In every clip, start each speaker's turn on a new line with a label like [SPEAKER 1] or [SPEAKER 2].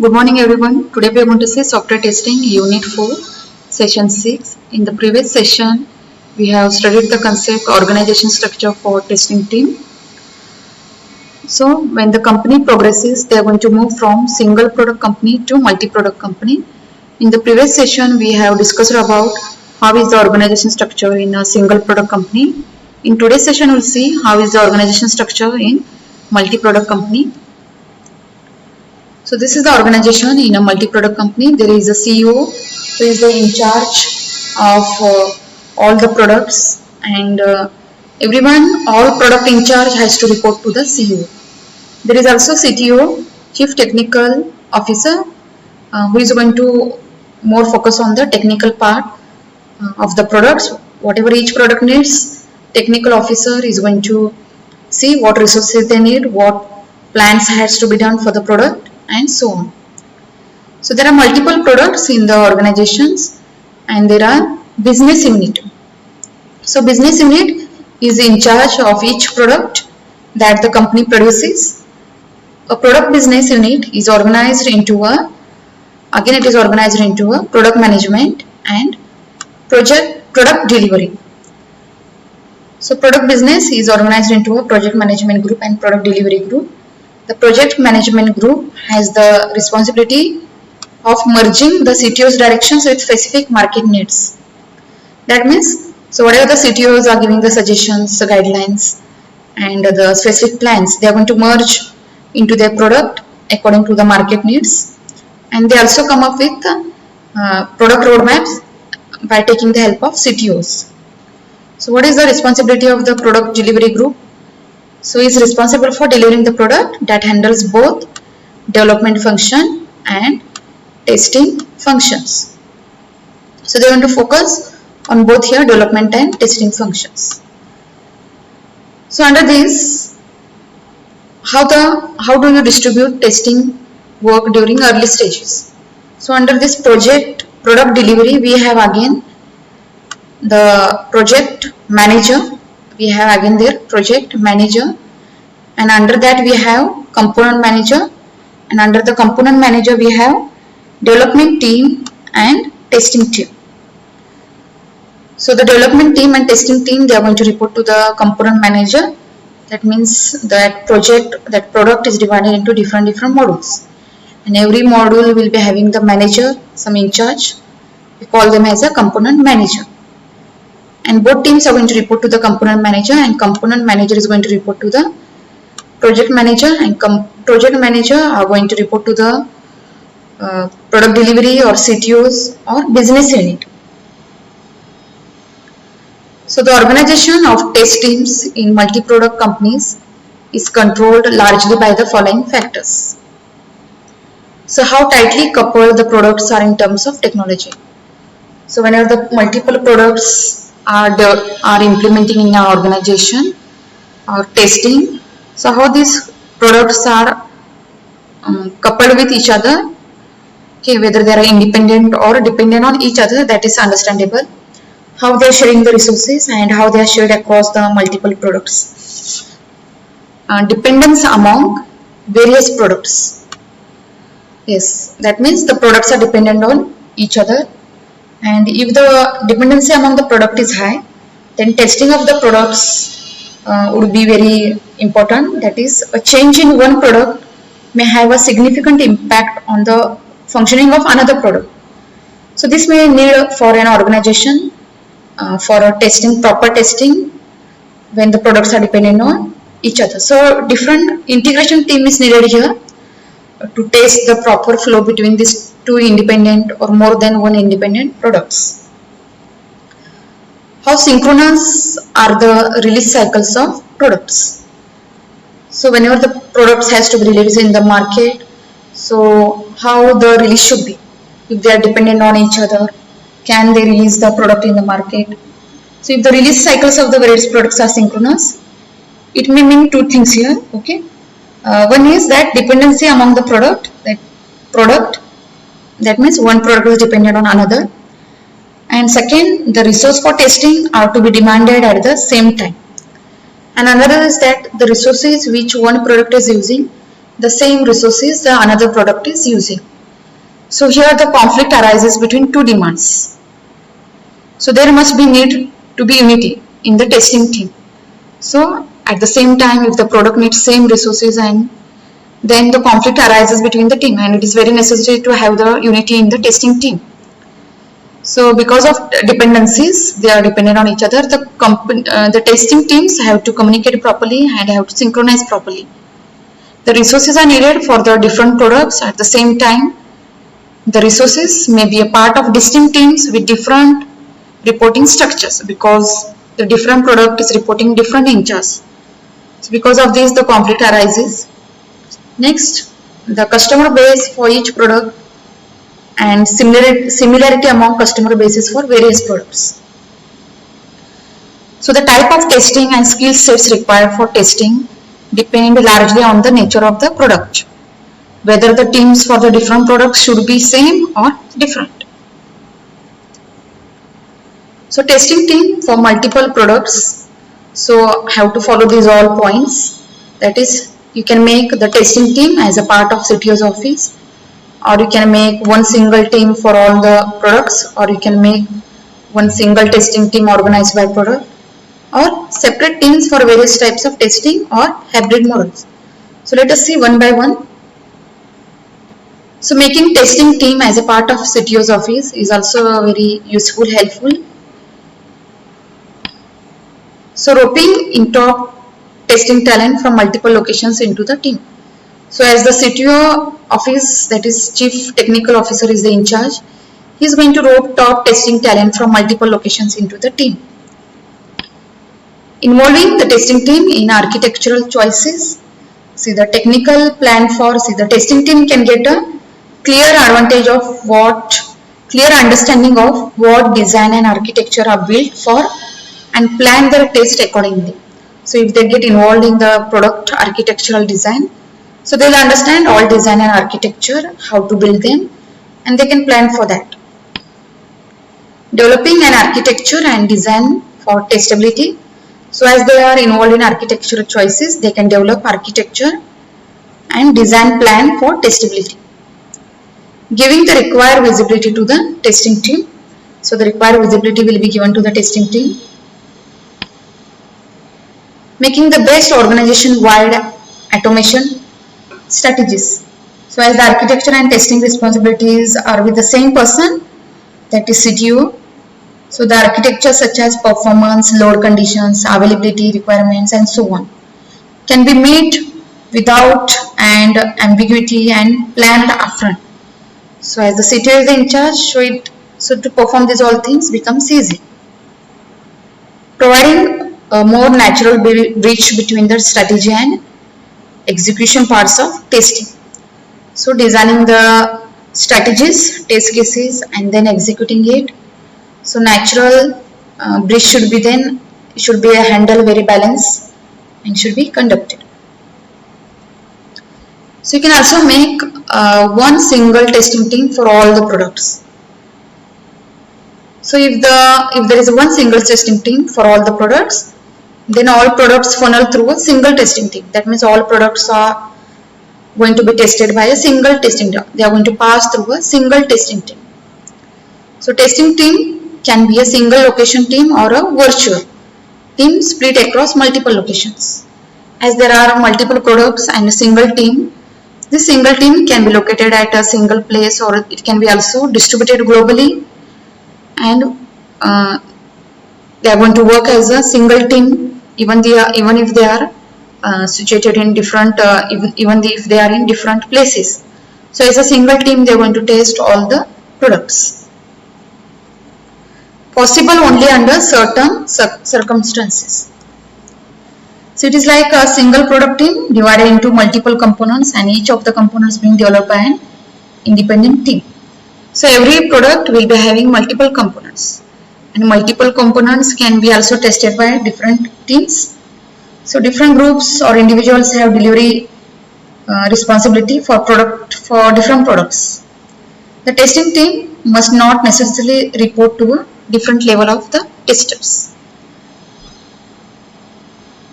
[SPEAKER 1] Good morning everyone. Today we are going to see software testing unit 4 session 6. In the previous session we have studied the concept organization structure for testing team. So when the company progresses, they are going to move from single product company to multi-product company. In the previous session we have discussed about how is the organization structure in a single product company. In today's session we will see how is the organization structure in multi-product company. So this is the organization in a multi-product company. There is a CEO who is in charge of all the products, and all product in charge has to report to the CEO. There is also CTO, Chief Technical Officer, who is going to more focus on the technical part of the products. Whatever each product needs, technical officer is going to see what resources they need, what plans has to be done for the product, and so on. So there are multiple products in the organizations and there are business unit. So business unit is in charge of each product that the company produces. A product business unit is organized into a product management and product delivery. So product business is organized into a project management group and product delivery group. The project management group has the responsibility of merging the CTO's directions with specific market needs. That means, so whatever the CTOs are giving the suggestions, the guidelines and the specific plans, they are going to merge into their product according to the market needs. And they also come up with product roadmaps by taking the help of CTOs. So what is the responsibility of the product delivery group? So he is responsible for delivering the product that handles both development function and testing functions. So they want to focus on both here development and testing functions. So under this, how do you distribute testing work during early stages? So under this product delivery, we have again the project manager. We have again there project manager, and under that we have component manager, and under the component manager we have development team and testing team. So the development team and testing team, they are going to report to the component manager. That means that product is divided into different modules, and every module will be having the manager, some in charge. We call them as a component manager. And both teams are going to report to the component manager, and component manager is going to report to the project manager, and project manager are going to report to the product delivery or CTOs or business unit. So the organization of test teams in multi-product companies is controlled largely by the following factors. So how tightly coupled the products are in terms of technology. So whenever the multiple products are implementing in our organization or testing, so how these products are coupled with each other, okay, whether they are independent or dependent on each other, that is understandable. How they are sharing the resources and how they are shared across the multiple products. Dependence among various products. Yes, that means the products are dependent on each other. And if the dependency among the product is high, then testing of the products would be very important. That is, a change in one product may have a significant impact on the functioning of another product. So this may need for an organization for a proper testing when the products are dependent on each other. So different integration team is needed here to test the proper flow between these two independent or more than one independent products. How synchronous are the release cycles of products? So whenever the products has to be released in the market, so how the release should be? If they are dependent on each other, can they release the product in the market? So if the release cycles of the various products are synchronous, it may mean two things here. Okay, one is that dependency among the product. That means one product is dependent on another. And second, the resource for testing are to be demanded at the same time. And another is that the resources which one product is using the same resources the another product is using. So here the conflict arises between two demands. So there must be need to be unity in the testing team. So at the same time, if the product needs same resources, and then the conflict arises between the team, and it is very necessary to have the unity in the testing team. So because of dependencies, they are dependent on each other. The testing teams have to communicate properly and have to synchronize properly. The resources are needed for the different products. At the same time, the resources may be a part of distinct teams with different reporting structures, because the different product is reporting different in charge. So because of this, the conflict arises. Next, the customer base for each product and similarity among customer bases for various products. So the type of testing and skill sets required for testing depend largely on the nature of the product, whether the teams for the different products should be same or different. So testing team for multiple products, so have to follow these all points. That is, you can make the testing team as a part of CTO's office, or you can make one single team for all the products, or you can make one single testing team organized by product, or separate teams for various types of testing or hybrid models. So let us see one by one. So making testing team as a part of CTO's office is also very useful, helpful. So roping in top testing talent from multiple locations into the team. So as the CTO office, that is Chief Technical Officer, is the in charge, he is going to rope top testing talent from multiple locations into the team. Involving the testing team in architectural choices. See the technical plan for, the testing team can get a clear advantage of clear understanding of what design and architecture are built for, and plan their test accordingly. So if they get involved in the product architectural design, so they will understand all design and architecture, how to build them, and they can plan for that. Developing an architecture and design for testability. So as they are involved in architectural choices, they can develop architecture and design plan for testability. Giving the required visibility to the testing team. So the required visibility will be given to the testing team. Making the best organization-wide automation strategies. So as the architecture and testing responsibilities are with the same person, that is CTO. So the architecture such as performance, load conditions, availability requirements, and so on can be made without and ambiguity and planned upfront. So as the CTO is in charge, so to perform these all things becomes easy. Providing a more natural bridge between the strategy and execution parts of testing. So designing the strategies, test cases, and then executing it. So natural bridge should be handled very balanced and should be conducted. So you can also make one single testing team for all the products. So if there is one single testing team for all the products, then all products funnel through a single testing team. That means all products are going to be tested by a single testing team. They are going to pass through a single testing team. So testing team can be a single location team or a virtual team split across multiple locations. As there are multiple products and a single team, this single team can be located at a single place, or it can be also distributed globally, and they are going to work as a single team even if they are situated in different even if they are in different places. So as a single team, they are going to test all the products. Possible only under certain circumstances. So it is like a single product team divided into multiple components, and each of the components being developed by an independent team. So every product will be having multiple components, and multiple components can be also tested by different teams. So different groups or individuals have delivery responsibility for different products. The testing team must not necessarily report to a different level of the testers.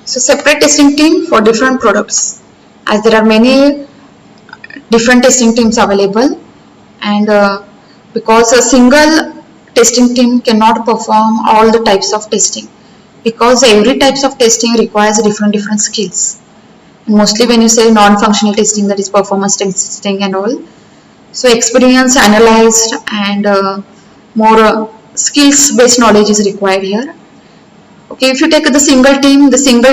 [SPEAKER 1] So separate testing team for different products. As there are many different testing teams available, and because a single testing team cannot perform all the types of testing, because every types of testing requires different skills. Mostly when you say non-functional testing, that is performance testing and all, so experience, analyzed, and more skills based knowledge is required here. Okay, if you take the single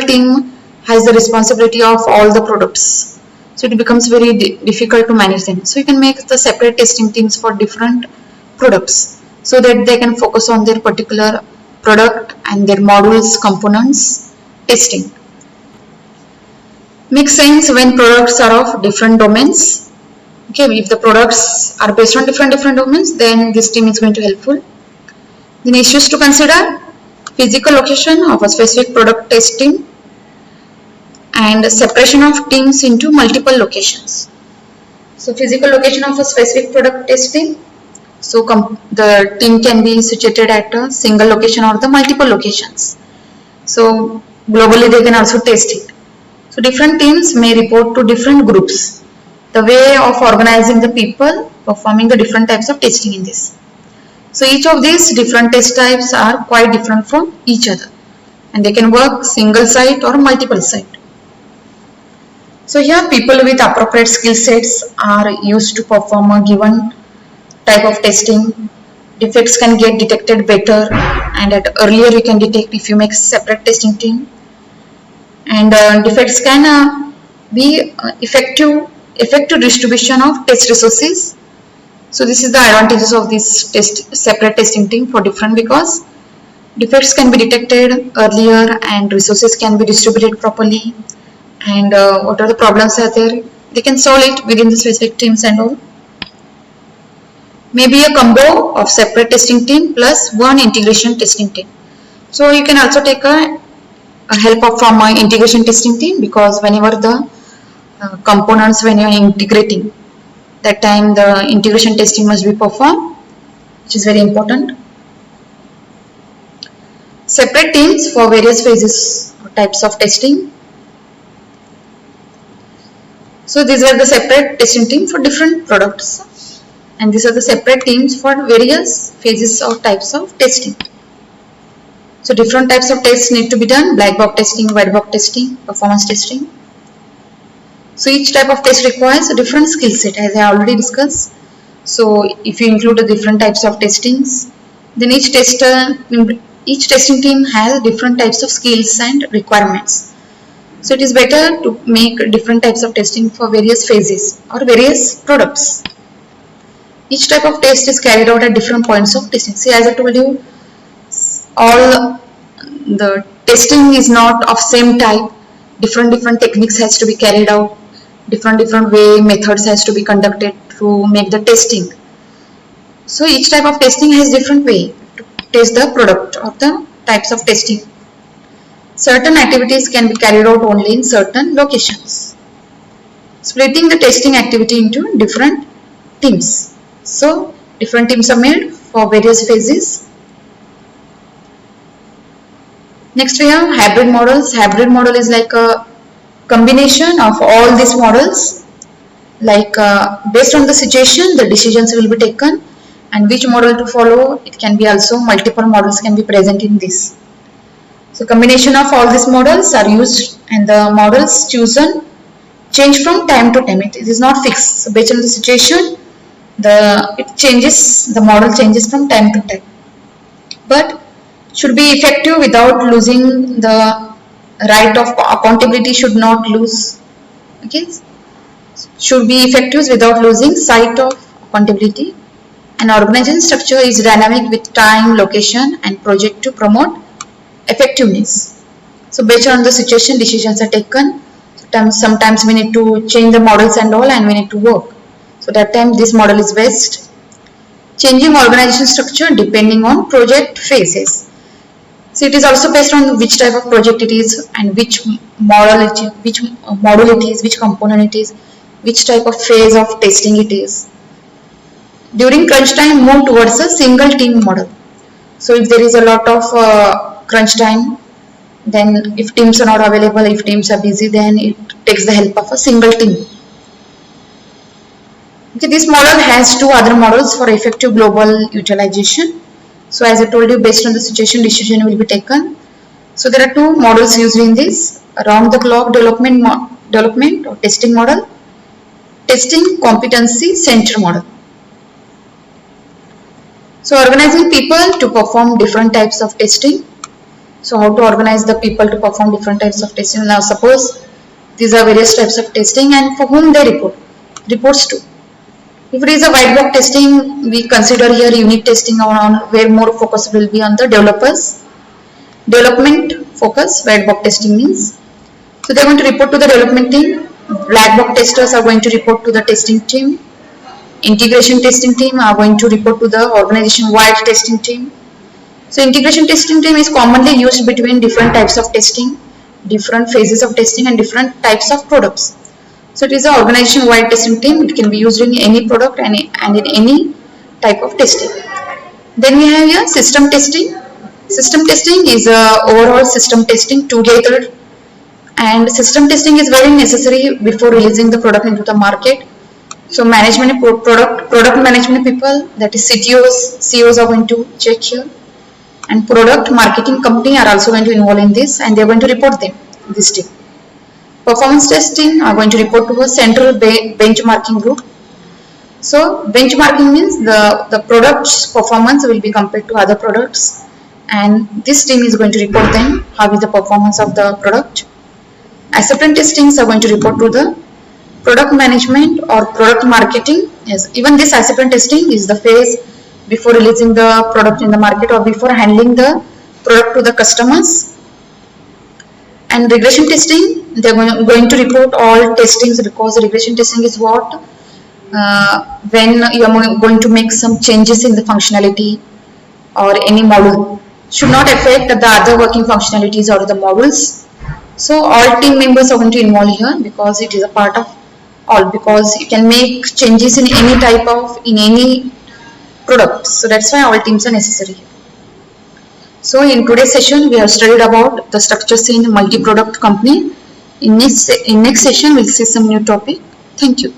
[SPEAKER 1] team has the responsibility of all the products, so it becomes very difficult to manage them. So you can make the separate testing teams for different products, so that they can focus on their particular product and their modules, components testing. Makes sense when products are of different domains. Okay, if the products are based on different domains, then this team is going to be helpful. Then issues to consider: physical location of a specific product testing, and separation of teams into multiple locations. So physical location of a specific product testing, so the team can be situated at a single location or the multiple locations. So globally they can also test it. So different teams may report to different groups. The way of organizing the people performing the different types of testing in this. So each of these different test types are quite different from each other, and they can work single site or multiple site. So here people with appropriate skill sets are used to perform a given type of testing. Defects can get detected better, and at earlier you can detect if you make separate testing team. And defects can be effective distribution of test resources. So this is the advantages of this separate testing team for different, because defects can be detected earlier and resources can be distributed properly, and what are the problems are there, they can solve it within the specific teams and all. Maybe a combo of separate testing team plus one integration testing team. So you can also take a help from my integration testing team, because whenever the components, when you are integrating, that time the integration testing must be performed, which is very important. Separate teams for various phases or types of testing. So these are the separate testing team for different products, and these are the separate teams for various phases or types of testing. So different types of tests need to be done: black box testing, white box testing, performance testing. So each type of test requires a different skill set, as I already discussed. So if you include the different types of testings, then each testing team has different types of skills and requirements. So it is better to make different types of testing for various phases or various products. Each type of test is carried out at different points of testing. See, as I told you, all the testing is not of same type. Different techniques has to be carried out. Different way methods has to be conducted to make the testing. So each type of testing has different way to test the product or the types of testing. Certain activities can be carried out only in certain locations. Splitting the testing activity into different teams. So different teams are made for various phases. Next we have hybrid models. Hybrid model is like a combination of all these models. Like based on the situation, the decisions will be taken, and which model to follow. It can be also multiple models can be present in this. So combination of all these models are used, and the models chosen change from time to time. It is not fixed. So based on the situation, the model changes from time to time. But should be effective without losing the right of accountability. Should not lose. Okay. Should be effective without losing sight of accountability. An organization structure is dynamic with time, location, and project to promote effectiveness. So based on the situation, decisions are taken. Sometimes we need to change the models and all, and we need to work. So that time this model is best. Changing organization structure depending on project phases. So it is also based on which type of project it is, and which model it is, which component it is, which type of phase of testing it is. During crunch time, move towards a single team model. So if there is a lot of crunch time, then if teams are not available, if teams are busy, then it takes the help of a single team. Okay, this model has two other models for effective global utilization. So as I told you, based on the situation, decision will be taken. So there are two models used in this: around the clock development or testing model, testing competency center model. So organizing people to perform different types of testing. So how to organize the people to perform different types of testing? Now suppose these are various types of testing and for whom they reports to. If it is a white box testing, we consider here unit testing on where more focus will be on the developers. Development focus, white box testing means. So they are going to report to the development team. Black box testers are going to report to the testing team. Integration testing team are going to report to the organization wide testing team. So integration testing team is commonly used between different types of testing, different phases of testing and different types of products. So it is an organization wide testing team. It can be used in any product and in any type of testing. Then we have here system testing. System testing is overall system testing together, and system testing is very necessary before releasing the product into the market. So management product management people, that is CTOs, CEOs are going to check here, and product marketing company are also going to involve in this, and they are going to report them this team. Performance testing are going to report to a central benchmarking group. So benchmarking means the product's performance will be compared to other products, and this team is going to report them how is the performance of the product. Acceptance testings are going to report to the product management or product marketing. Yes, even this acceptance testing is the phase before releasing the product in the market or before handling the product to the customers. And regression testing, they are going to report all testings, because regression testing is what when you are going to make some changes in the functionality or any module, should not affect the other working functionalities or the modules. So all team members are going to involve here, because it is a part of all, because you can make changes in any type of in any product. So that's why all teams are necessary. So in today's session we have studied about the structures in multi-product company. In next session we'll see some new topic. Thank you.